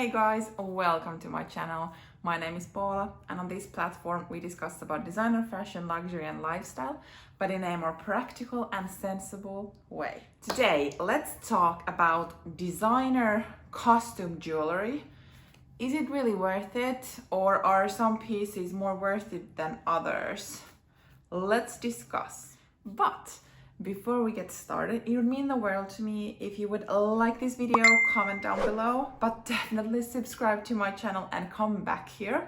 Hey guys, welcome to my channel. My name is Paula, and on this platform we discuss about designer, fashion, luxury and lifestyle, but in a more practical and sensible way. Today, let's talk about designer costume jewelry. Is it really worth it, or are some pieces more worth it than others? Let's discuss. But before we get started, it would mean the world to me if you would like this video, comment down below, but definitely subscribe to my channel and come back here.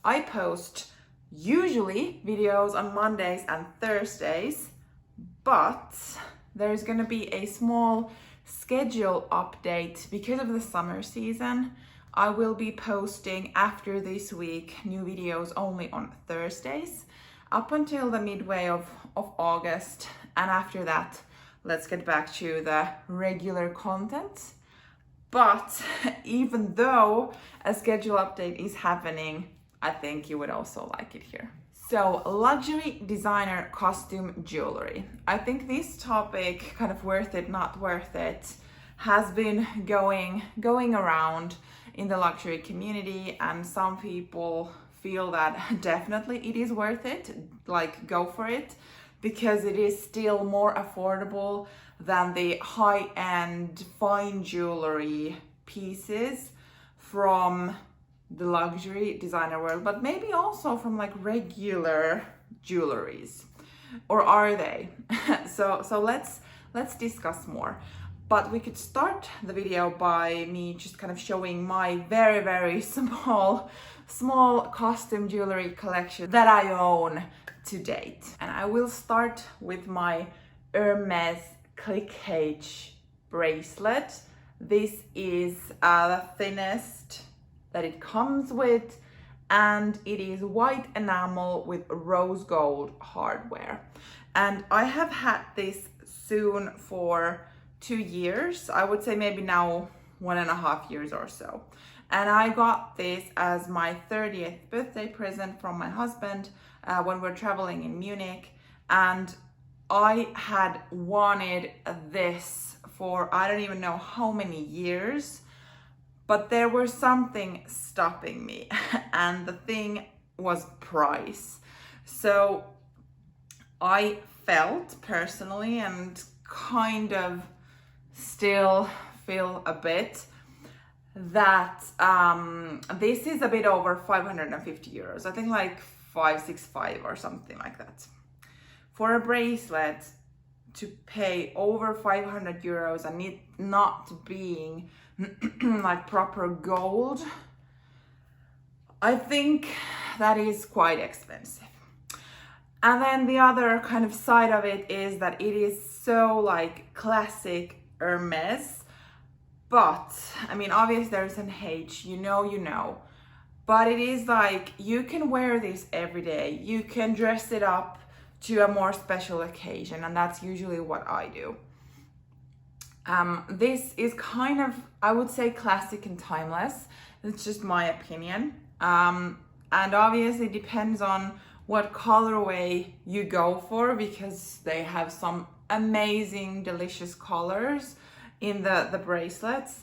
I post usually videos on Mondays and Thursdays, but there's gonna be a small schedule update because of the summer season. I will be posting after this week new videos only on Thursdays up until the midway of August, and after that let's get back to the regular content. But even though a schedule update is happening, I think you would also like it here. So, luxury designer costume jewelry. I think this topic, kind of worth it, not worth it, has been going around in the luxury community, and some people feel that definitely it is worth it, like go for it, because it is still more affordable than the high-end fine jewelry pieces from the luxury designer world, but maybe also from like regular jewelries. Or are they? So let's discuss more. But we could start the video by me just kind of showing my very small costume jewelry collection that I own to date. And I will start with my Hermes Click H bracelet. This is the thinnest that it comes with, and it is white enamel with rose gold hardware. And I have had this soon for 2 years. I would say maybe now 1.5 years or so. And I got this as my 30th birthday present from my husband when we're traveling in Munich. And I had wanted this for I don't even know how many years, but there was something stopping me, and the thing was price. So I felt personally, and kind of still feel a bit, that this is a bit over 550 euros. I think like 565 or something like that. For a bracelet to pay over 500 euros and it not being like proper gold, I think that is quite expensive. And then the other kind of side of it is that it is so like classic Hermes. But I mean, obviously there's an H, you know, but it is like you can wear this every day. You can dress it up to a more special occasion, and that's usually what I do. This is kind of, I would say, classic and timeless. It's just my opinion. And obviously it depends on what colorway you go for, because they have some amazing, delicious colors in the bracelets.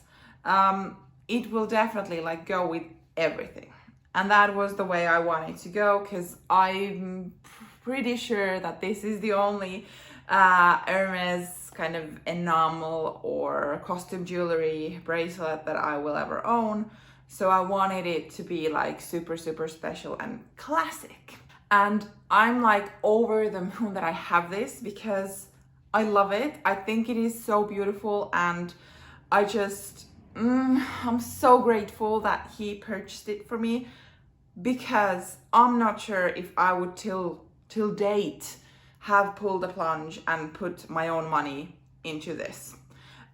It will definitely like go with everything. And that was the way I wanted to go, because I'm pretty sure that this is the only Hermes kind of enamel or costume jewelry bracelet that I will ever own. So I wanted it to be like super special and classic. And I'm like over the moon that I have this, because I love it. I think it is so beautiful, and I just I'm so grateful that he purchased it for me, because I'm not sure if I would till date have pulled the plunge and put my own money into this.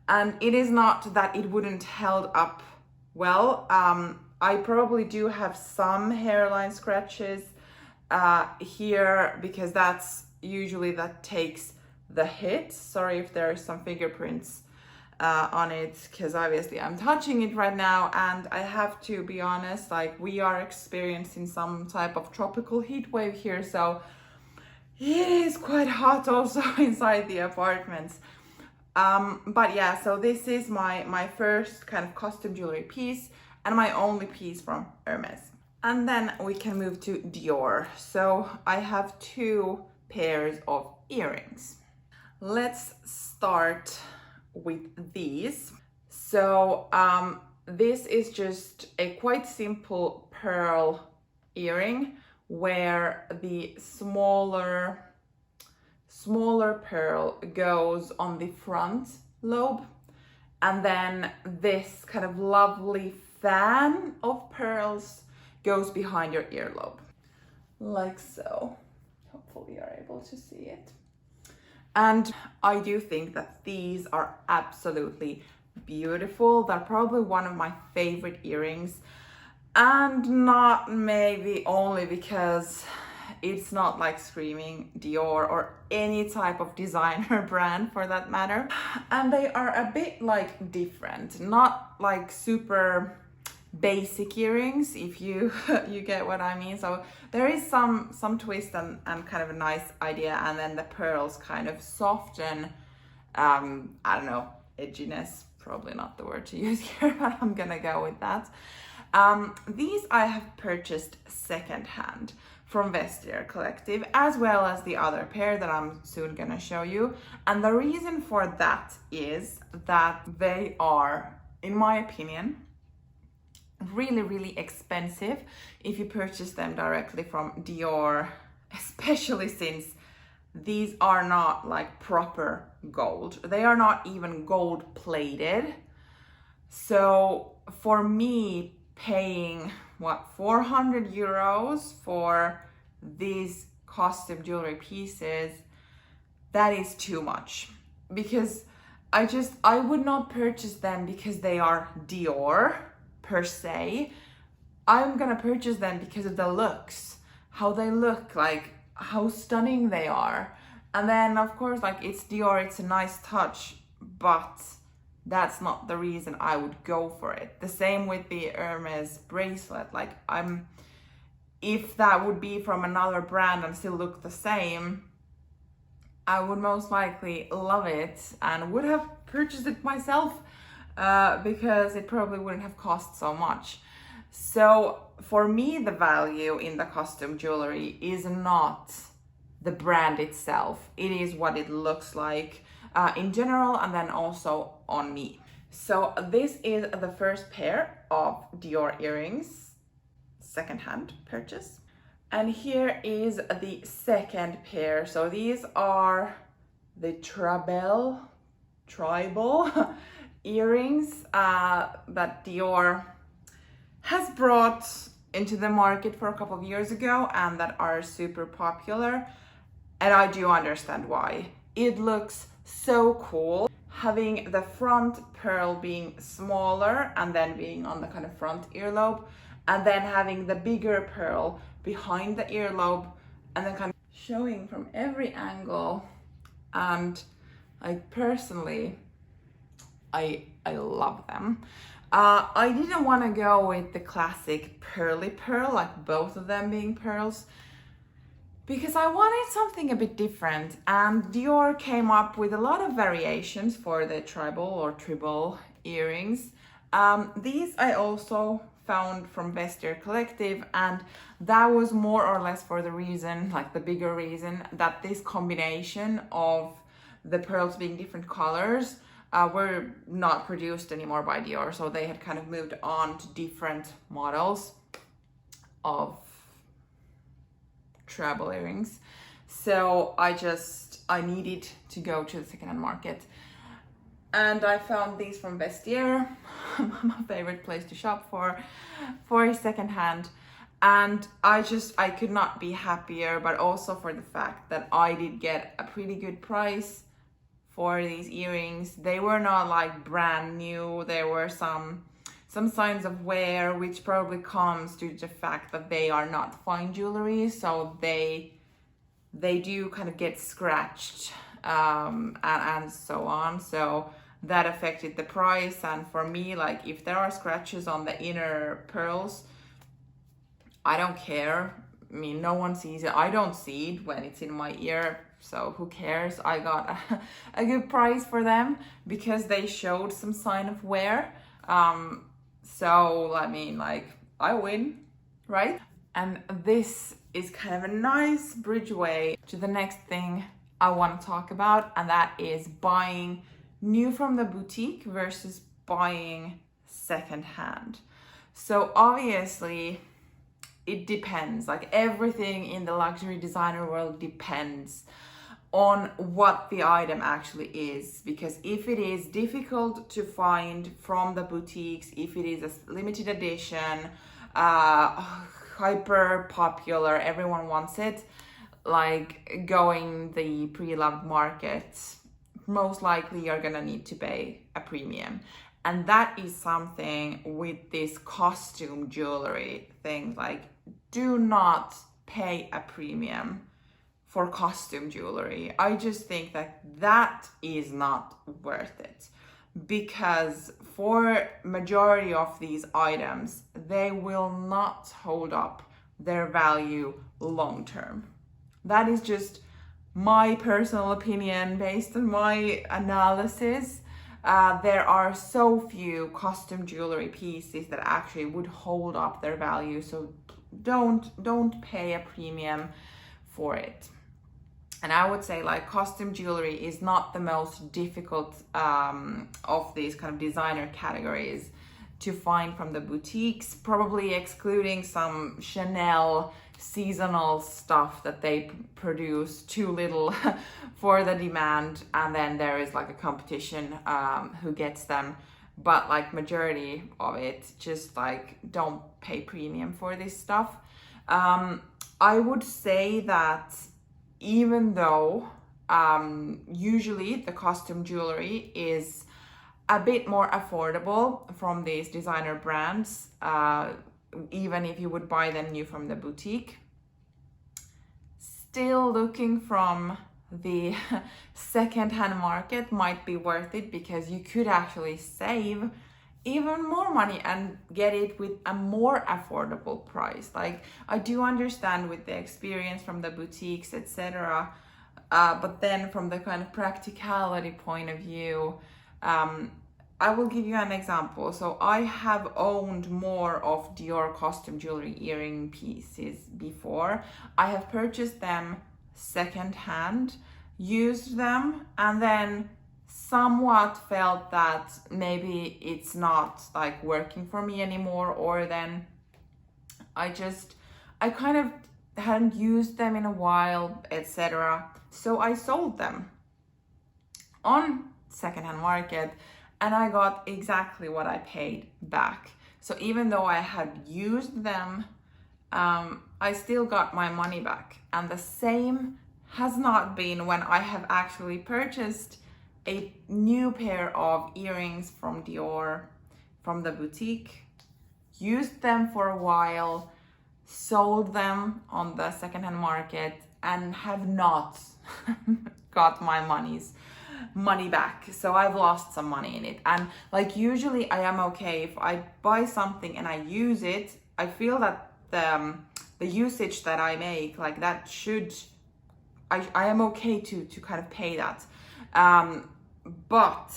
And it is not that it wouldn't held up well. I probably do have some hairline scratches here, because that's usually that takes the hit. Sorry if there are some fingerprints on it, because obviously I'm touching it right now, and I have to be honest, like we are experiencing some type of tropical heat wave here, so it is quite hot also inside the apartments. But yeah, so this is my first kind of costume jewelry piece. and my only piece from Hermes. And then we can move to Dior. So I have 2 pairs of earrings. Let's start with these. So this is just a quite simple pearl earring where the smaller pearl goes on the front lobe, and then this kind of lovely fan of pearls goes behind your earlobe, like so. Hopefully you're able to see it. And I do think that these are absolutely beautiful. They're probably one of my favorite earrings, and not maybe only because it's not like screaming Dior or any type of designer brand for that matter. And they are a bit like different, not like super basic earrings, if you get what I mean. So there is some twist and kind of a nice idea, and then the pearls kind of soften, I don't know, edginess, probably not the word to use here, but I'm gonna go with that. These I have purchased secondhand from Vestiaire Collective, as well as the other pair that I'm soon gonna show you. And the reason for that is that they are, in my opinion, really expensive if you purchase them directly from Dior, especially since these are not like proper gold. They are not even gold plated. So for me, paying what, 400 euros for these costume jewelry pieces, that is too much, because I would not purchase them because they are Dior per se. I'm gonna purchase them because of the looks, how they look, like how stunning they are. And then of course, like, it's Dior, it's a nice touch, but that's not the reason I would go for it. The same with the Hermes bracelet. Like, if that would be from another brand and still look the same, I would most likely love it and would have purchased it myself, because it probably wouldn't have cost so much. So for me, the value in the costume jewelry is not the brand itself. It is what it looks like in general, and then also on me. So this is the first pair of Dior earrings, secondhand purchase. And here is the second pair. So these are the Trebel earrings that Dior has brought into the market for a couple of years ago, and that are super popular. And I do understand why. It looks so cool, having the front pearl being smaller and then being on the kind of front earlobe, and then having the bigger pearl behind the earlobe, and then kind of showing from every angle. And I personally, I love them. I didn't want to go with the classic pearly pearl, like both of them being pearls, because I wanted something a bit different. And Dior came up with a lot of variations for the Trebel earrings. These I also found from Vestiaire Collective, and that was more or less for the reason, like the bigger reason, that this combination of the pearls being different colors were not produced anymore by Dior. So they had kind of moved on to different models of Trebel earrings. So I needed to go to the secondhand market, and I found these from Vestiaire, my favorite place to shop for secondhand. And I could not be happier, but also for the fact that I did get a pretty good price for these earrings. They were not like brand new. There were some signs of wear, which probably comes due to the fact that they are not fine jewelry, so they do kind of get scratched and so on. So that affected the price. And for me, like, if there are scratches on the inner pearls, I don't care. I mean, no one sees it. I don't see it when it's in my ear, so who cares? I got a good price for them because they showed some sign of wear. So I mean, like, I win, right? And this is kind of a nice bridgeway to the next thing I want to talk about, and that is buying new from the boutique versus buying secondhand. So obviously it depends, like everything in the luxury designer world depends on what the item actually is, because if it is difficult to find from the boutiques, if it is a limited edition, hyper popular, everyone wants it, like going the pre-loved market, most likely you're gonna need to pay a premium. And that is something with this costume jewelry thing, like, do not pay a premium for costume jewelry. I just think that is not worth it, because for majority of these items, they will not hold up their value long term. That is just my personal opinion based on my analysis. There are so few costume jewelry pieces that actually would hold up their value, so don't pay a premium for it. And I would say, like, costume jewelry is not the most difficult of these kind of designer categories to find from the boutiques, probably excluding some Chanel seasonal stuff that they produce too little for the demand, and then there is like a competition who gets them. But like majority of it, just like don't pay premium for this stuff. I would say that even though usually the costume jewelry is a bit more affordable from these designer brands, even if you would buy them new from the boutique, still looking from the second-hand market might be worth it, because you could actually save even more money and get it with a more affordable price. Like, I do understand with the experience from the boutiques, etc., but then from the kind of practicality point of view, I will give you an example. So I have owned more of Dior costume jewelry earring pieces before. I have purchased them secondhand, used them, and then somewhat felt that maybe it's not like working for me anymore, or then I kind of hadn't used them in a while, etc. So I sold them on secondhand market, and I got exactly what I paid back. So even though I had used them, I still got my money back. And the same has not been when I have actually purchased a new pair of earrings from Dior, from the boutique, used them for a while, sold them on the secondhand market, and have not got my money back. So I've lost some money in it. And like, usually I am okay if I buy something and I use it. I feel that the usage that I make, like, that should, I am okay to kind of pay that. But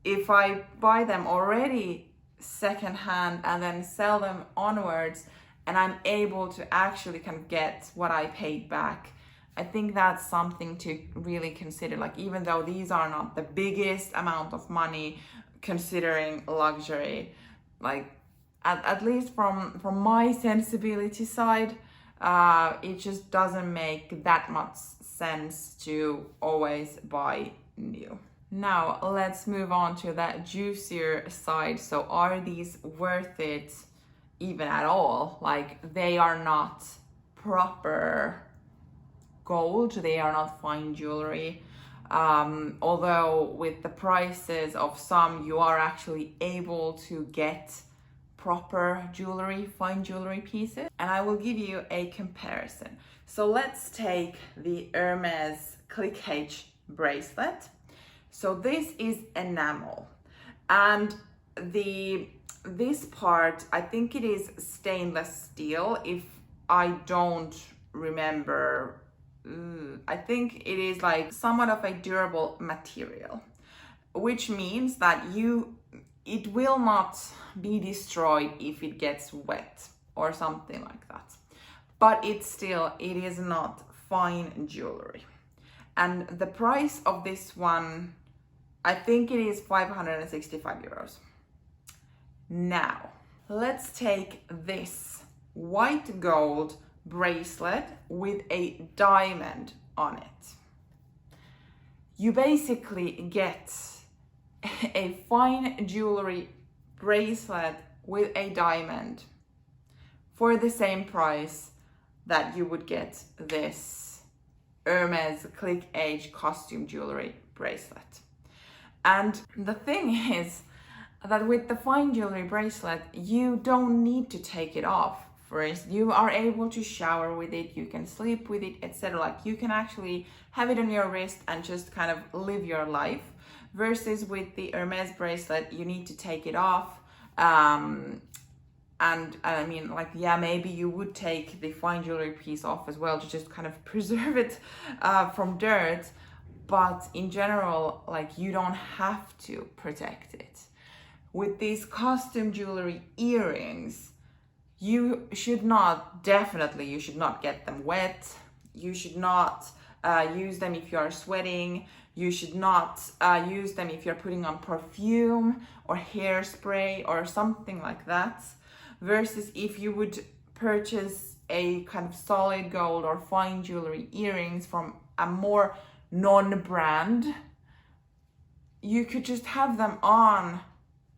if I buy them already secondhand and then sell them onwards, and I'm able to actually kind of get what I paid back, I think that's something to really consider. Like, even though these are not the biggest amount of money considering luxury, like at least from my sensibility side, it just doesn't make that much sense to always buy new. Now let's move on to that juicier side. So are these worth it even at all? Like, they are not proper gold, they are not fine jewelry, although with the prices of some you are actually able to get proper jewelry, fine jewelry pieces. And I will give you a comparison. So let's take the Hermes Click H bracelet. So this is enamel, and this part, I think it is stainless steel, if I don't remember. I think it is like somewhat of a durable material, which means that it will not be destroyed if it gets wet or something like that. But it is not fine jewelry. And the price of this one, I think it is 565 euros. Now, let's take this white gold bracelet with a diamond on it. You basically get a fine jewelry bracelet with a diamond for the same price that you would get this Hermes Click Age costume jewelry bracelet. And the thing is that with the fine jewelry bracelet, you don't need to take it off. First, you are able to shower with it, you can sleep with it, etc. Like you can actually have it on your wrist and just kind of live your life. Versus with the Hermes bracelet, you need to take it off. And I mean, like, yeah, maybe you would take the fine jewelry piece off as well to just kind of preserve it from dirt. But in general, like, you don't have to protect it. With these costume jewelry earrings, you should not get them wet. You should not use them if you are sweating. You should not use them if you're putting on perfume or hairspray or something like that. Versus if you would purchase a kind of solid gold or fine jewelry earrings from a more non-brand, you could just have them on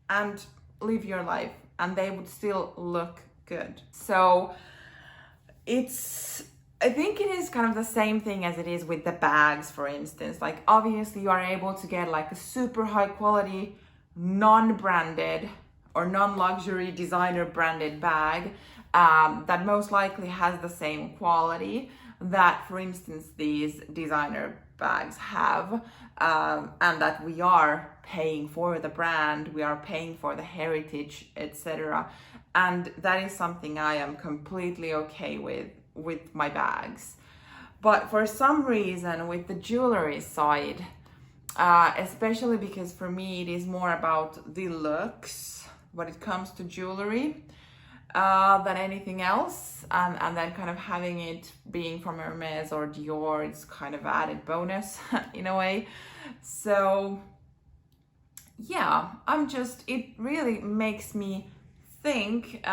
and live your life and they would still look good. So I think it is kind of the same thing as it is with the bags, for instance. Like, obviously you are able to get like a super high quality, non-branded or non-luxury designer branded bag that most likely has the same quality that, for instance, these designer bags have, and that we are paying for the brand, we are paying for the heritage, etc. And that is something I am completely okay with my bags. But for some reason with the jewelry side, especially because for me it is more about the looks when it comes to jewelry than anything else, and then kind of having it being from Hermes or Dior, it's kind of added bonus in a way. So yeah, it really makes me think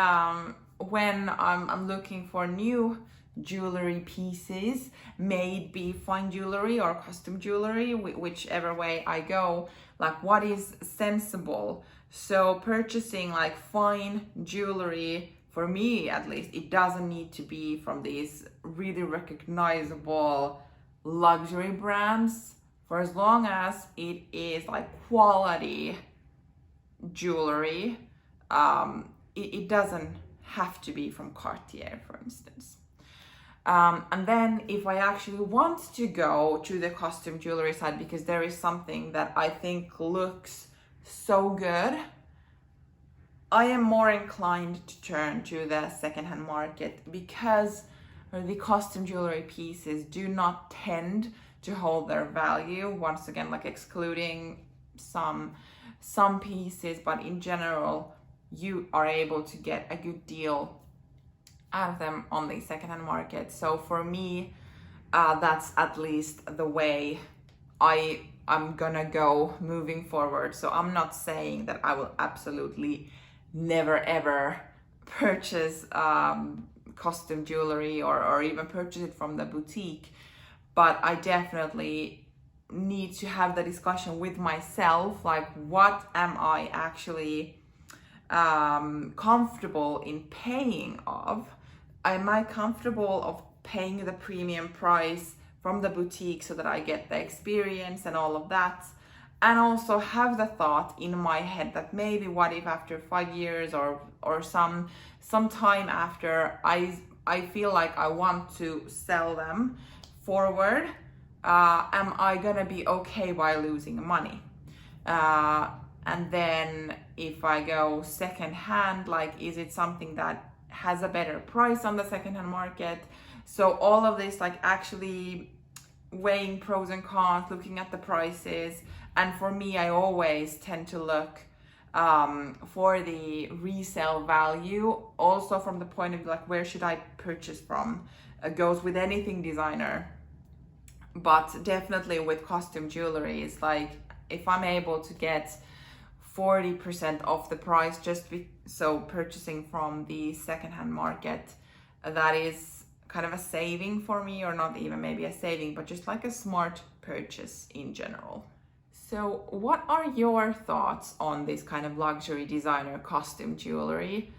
when I'm looking for new jewelry pieces, may it be fine jewelry or custom jewelry, whichever way I go, like what is sensible. So purchasing like fine jewelry, for me at least, it doesn't need to be from these really recognizable luxury brands, for as long as it is like quality jewelry. It doesn't have to be from Cartier, for instance. And then if I actually want to go to the costume jewelry side, because there is something that I think looks so good, I am more inclined to turn to the secondhand market, because the costume jewelry pieces do not tend to hold their value. Once again, like excluding some pieces, but in general, you are able to get a good deal out of them on the secondhand market. So for me, that's at least the way I'm gonna go moving forward. So I'm not saying that I will absolutely never ever purchase costume jewelry or even purchase it from the boutique, but I definitely need to have the discussion with myself, like what am I actually comfortable in paying of? Am I comfortable of paying the premium price from the boutique so that I get the experience and all of that? And also have the thought in my head that maybe what if after 5 years or some time after I feel like I want to sell them forward, am I gonna be okay by losing money? And then if I go second hand, like, is it something that has a better price on the secondhand market? So all of this, like actually weighing pros and cons, looking at the prices. And for me, I always tend to look for the resale value. Also from the point of view, like, where should I purchase from? Goes with anything designer, but definitely with costume jewelry, it's like, if I'm able to get 40% off the price so purchasing from the secondhand market, that is kind of a saving for me, or not even maybe a saving, but just like a smart purchase in general. So what are your thoughts on this kind of luxury designer costume jewelry?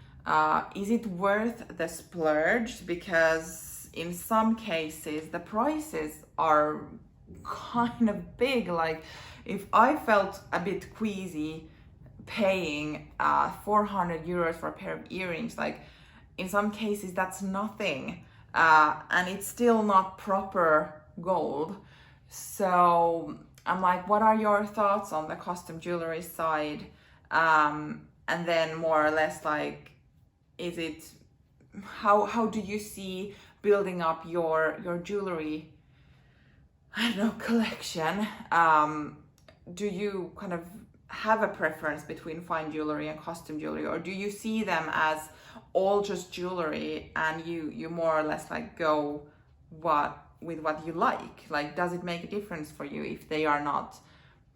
Is it worth the splurge? Because in some cases the prices are kind of big. Like, if I felt a bit queasy paying 400 euros for a pair of earrings, like, in some cases that's nothing, and it's still not proper gold. So I'm like, what are your thoughts on the costume jewelry side? And then more or less, like, is it, how do you see building up your jewelry, I don't know, collection? Do you kind of have a preference between fine jewelry and costume jewelry, or do you see them as all just jewelry, and you more or less like go with what you like? Like, does it make a difference for you if they are not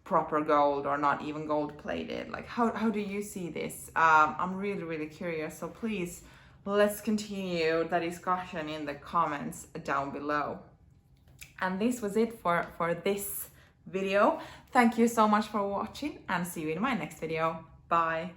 proper gold or not even gold plated? Like, how do you see this? I'm really curious, so please, let's continue the discussion in the comments down below. And this was it for this video. Thank you so much for watching, and see you in my next video. Bye.